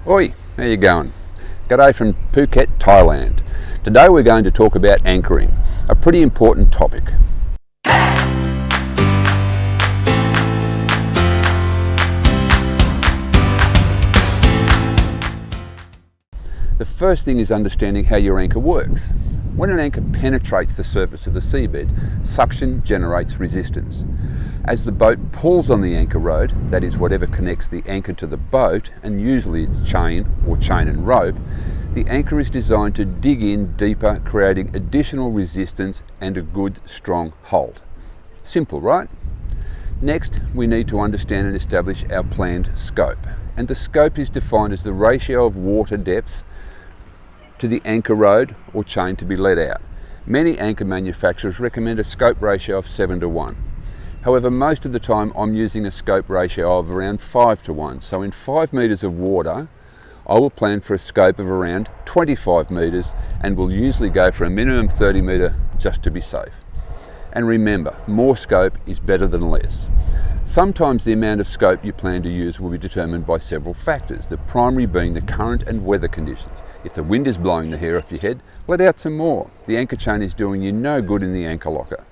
Oi, how you going? G'day from Phuket, Thailand. Today we're going to talk about anchoring, a pretty important topic. The first thing is understanding how your anchor works. When an anchor penetrates the surface of the seabed, suction generates resistance. As the boat pulls on the anchor rod, that is whatever connects the anchor to the boat, and usually it's chain or chain and rope, the anchor is designed to dig in deeper, creating additional resistance and a good, strong hold. Simple, right? Next, we need to understand and establish our planned scope. And the scope is defined as the ratio of water depth to the anchor rod or chain to be let out. Many anchor manufacturers recommend a scope ratio of 7:1. However, most of the time I'm using a scope ratio of around 5:1. So in 5 metres of water, I will plan for a scope of around 25 metres and will usually go for a minimum 30 metre just to be safe. And remember, more scope is better than less. Sometimes the amount of scope you plan to use will be determined by several factors, the primary being the current and weather conditions. If the wind is blowing the hair off your head, let out some more. The anchor chain is doing you no good in the anchor locker.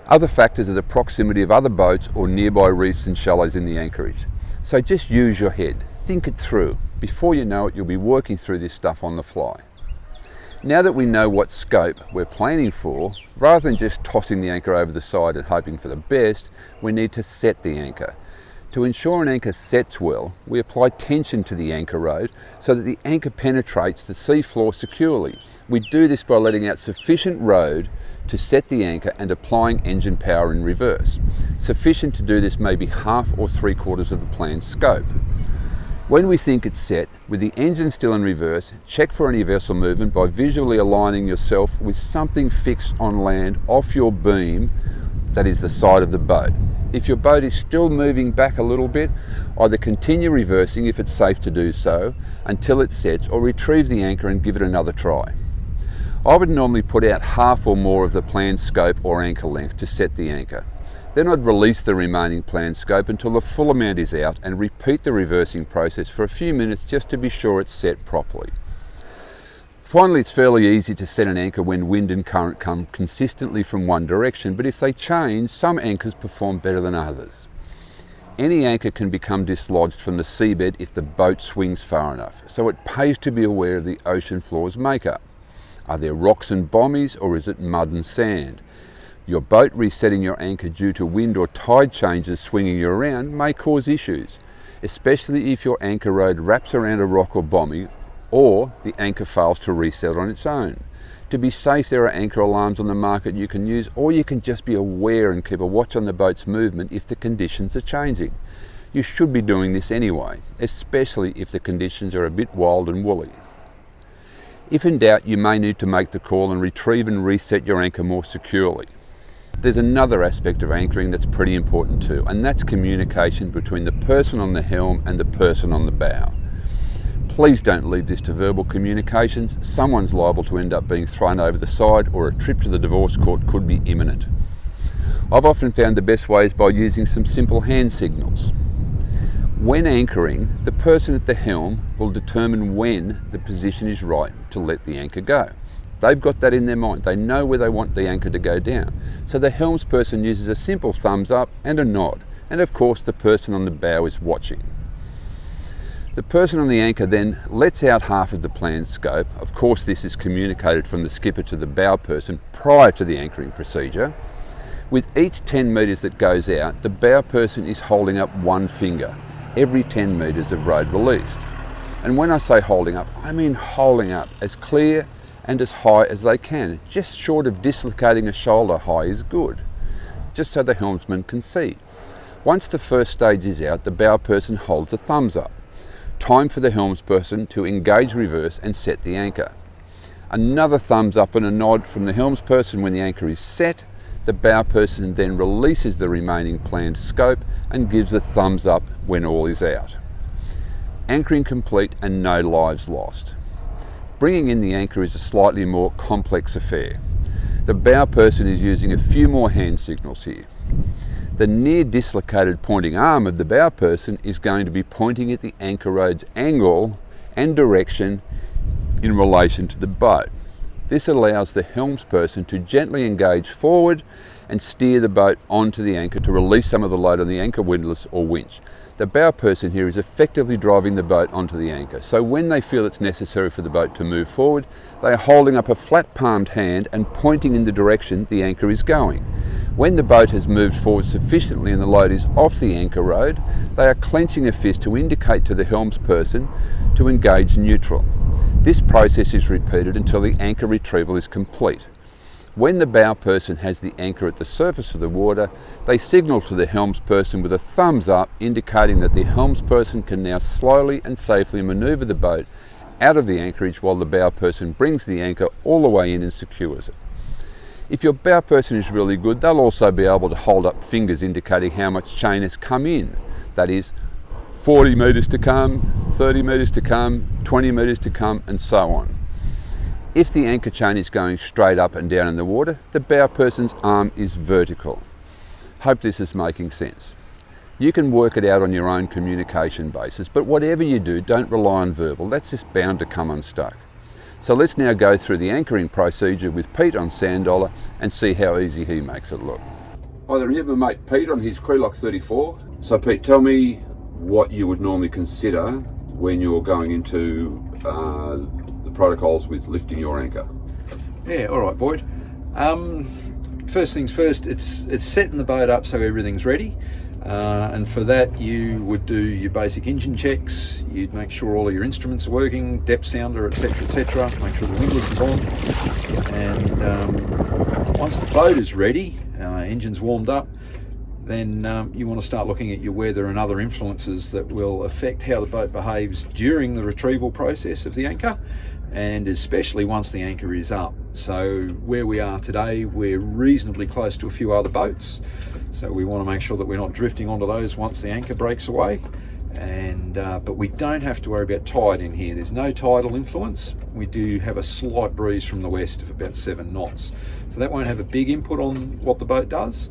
Other factors are the proximity of other boats or nearby reefs and shallows in the anchorage. So just use your head, think it through. Before you know it, you'll be working through this stuff on the fly. Now that we know what scope we're planning for, rather than just tossing the anchor over the side and hoping for the best, we need to set the anchor. To ensure an anchor sets well, we apply tension to the anchor rod so that the anchor penetrates the sea floor securely. We do this by letting out sufficient rod to set the anchor and applying engine power in reverse. Sufficient to do this may be half or 3/4 of the planned scope. When we think it's set, with the engine still in reverse, check for any vessel movement by visually aligning yourself with something fixed on land off your beam, that is the side of the boat. If your boat is still moving back a little bit, either continue reversing if it's safe to do so until it sets, or retrieve the anchor and give it another try. I would normally put out half or more of the planned scope or anchor length to set the anchor. Then I'd release the remaining planned scope until the full amount is out and repeat the reversing process for a few minutes just to be sure it's set properly. Finally, it's fairly easy to set an anchor when wind and current come consistently from one direction, but if they change, some anchors perform better than others. Any anchor can become dislodged from the seabed if the boat swings far enough, so it pays to be aware of the ocean floor's makeup. Are there rocks and bommies, or is it mud and sand? Your boat resetting your anchor due to wind or tide changes swinging you around may cause issues, especially if your anchor rod wraps around a rock or bommy, or the anchor fails to reset on its own. To be safe, there are anchor alarms on the market you can use, or you can just be aware and keep a watch on the boat's movement if the conditions are changing. You should be doing this anyway, especially if the conditions are a bit wild and woolly. If in doubt, you may need to make the call and retrieve and reset your anchor more securely. There's another aspect of anchoring that's pretty important too, and that's communication between the person on the helm and the person on the bow. Please don't leave this to verbal communications. Someone's liable to end up being thrown over the side, or a trip to the divorce court could be imminent. I've often found the best way is by using some simple hand signals. When anchoring, the person at the helm will determine when the position is right to let the anchor go. They've got that in their mind. They know where they want the anchor to go down. So the helmsperson uses a simple thumbs up and a nod. And of course, the person on the bow is watching. The person on the anchor then lets out half of the planned scope. Of course, this is communicated from the skipper to the bow person prior to the anchoring procedure. With each 10 metres that goes out, the bow person is holding up one finger every 10 metres of rod released. And when I say holding up, I mean holding up as clear and as high as they can. Just short of dislocating a shoulder high is good, just so the helmsman can see. Once the first stage is out, the bow person holds a thumbs up. Time for the helmsperson to engage reverse and set the anchor. Another thumbs up and a nod from the helmsperson when the anchor is set. The bow person then releases the remaining planned scope and gives a thumbs up when all is out. Anchoring complete and no lives lost. Bringing in the anchor is a slightly more complex affair. The bow person is using a few more hand signals here. The near dislocated pointing arm of the bow person is going to be pointing at the anchor rode's angle and direction in relation to the boat. This allows the helmsperson to gently engage forward and steer the boat onto the anchor to release some of the load on the anchor windlass or winch. The bow person here is effectively driving the boat onto the anchor, so when they feel it's necessary for the boat to move forward, they are holding up a flat palmed hand and pointing in the direction the anchor is going. When the boat has moved forward sufficiently and the load is off the anchor rode, they are clenching a fist to indicate to the helmsperson to engage neutral. This process is repeated until the anchor retrieval is complete. When the bow person has the anchor at the surface of the water, they signal to the helmsperson with a thumbs up, indicating that the helmsperson can now slowly and safely manoeuvre the boat out of the anchorage while the bow person brings the anchor all the way in and secures it. If your bow person is really good, they'll also be able to hold up fingers indicating how much chain has come in. That is, 40 metres to come, 30 metres to come, 20 metres to come, and so on. If the anchor chain is going straight up and down in the water, the bow person's arm is vertical. Hope this is making sense. You can work it out on your own communication basis, but whatever you do, don't rely on verbal. That's just bound to come unstuck. So let's now go through the anchoring procedure with Pete on Sand Dollar and see how easy he makes it look. Hi there, here's my mate Pete on his Creelock 34. So Pete, tell me what you would normally consider when you're going into the protocols with lifting your anchor. Yeah, all right, Boyd. First things first, it's setting the boat up so everything's ready. And for that you would do your basic engine checks, you'd make sure all of your instruments are working, depth sounder, etc, make sure the windlass is on, and once the boat is ready, engine's warmed up, then you want to start looking at your weather and other influences that will affect how the boat behaves during the retrieval process of the anchor, and especially once the anchor is up. So where we are today, we're reasonably close to a few other boats, so we want to make sure that we're not drifting onto those once the anchor breaks away. And but we don't have to worry about tide in here. There's no tidal influence. We do have a slight breeze from the west of about 7 knots, so that won't have a big input on what the boat does,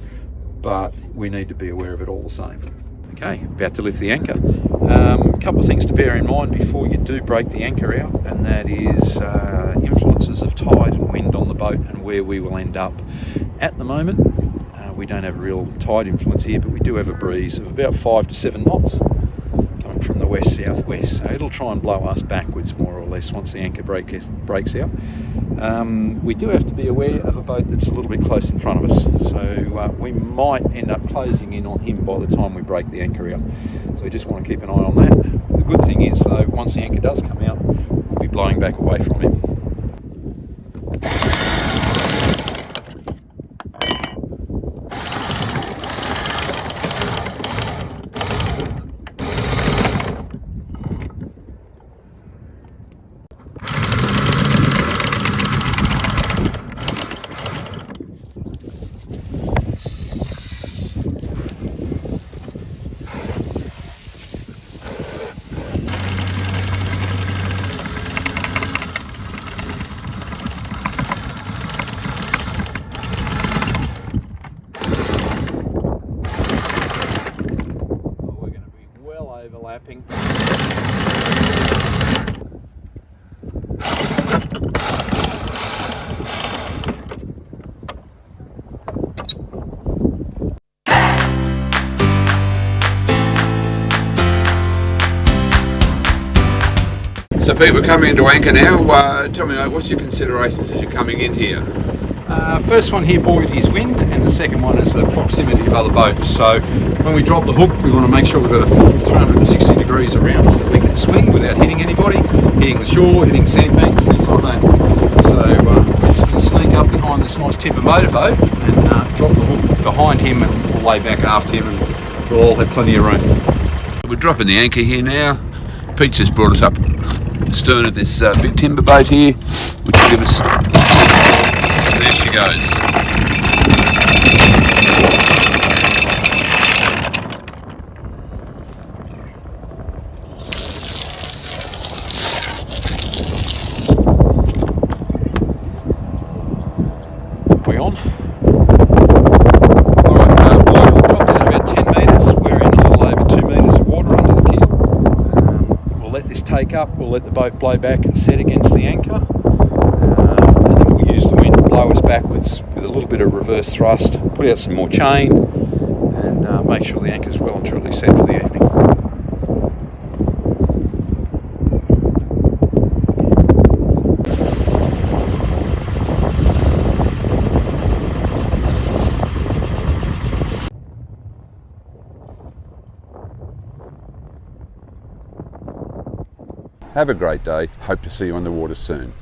but we need to be aware of it all the same. Okay, about to lift the anchor. A couple of things to bear in mind before you do break the anchor out, and that is influences of tide and wind on the boat and where we will end up. At the moment, we don't have a real tide influence here, but we do have a breeze of about 5 to 7 knots coming from the west-southwest, so it'll try and blow us backwards more or less once the anchor breaks out. We do have to be aware of a boat that's a little bit close in front of us, so we might end up closing in on him by the time we break the anchor out, so we just want to keep an eye on that. The good thing is though, once the anchor does come out, we'll be blowing back away from him. Overlapping. So Pete, we're coming into anchor now. Tell me, mate, what's your considerations as you're coming in here? First one here, Boyd, is wind, and the second one is the proximity of other boats. So when we drop the hook, we want to make sure we've got a full 360 degrees around us that we can swing without hitting anybody, hitting the shore, hitting sandbanks, things like that. So we're just going to sneak up behind this nice timber motorboat and drop the hook behind him, and we'll lay back after him, and we'll all have plenty of room. We're dropping the anchor here now. Pete's just brought us up stern of this big timber boat here, which will give us... There she goes. Are we on? Alright, Boyd, I've dropped winds take up, we'll let the boat blow back and set against the anchor, and then we'll use the wind to blow us backwards with a little bit of reverse thrust, put out some more chain, and make sure the anchor's well and truly set for the evening. Have a great day. Hope to see you on the water soon.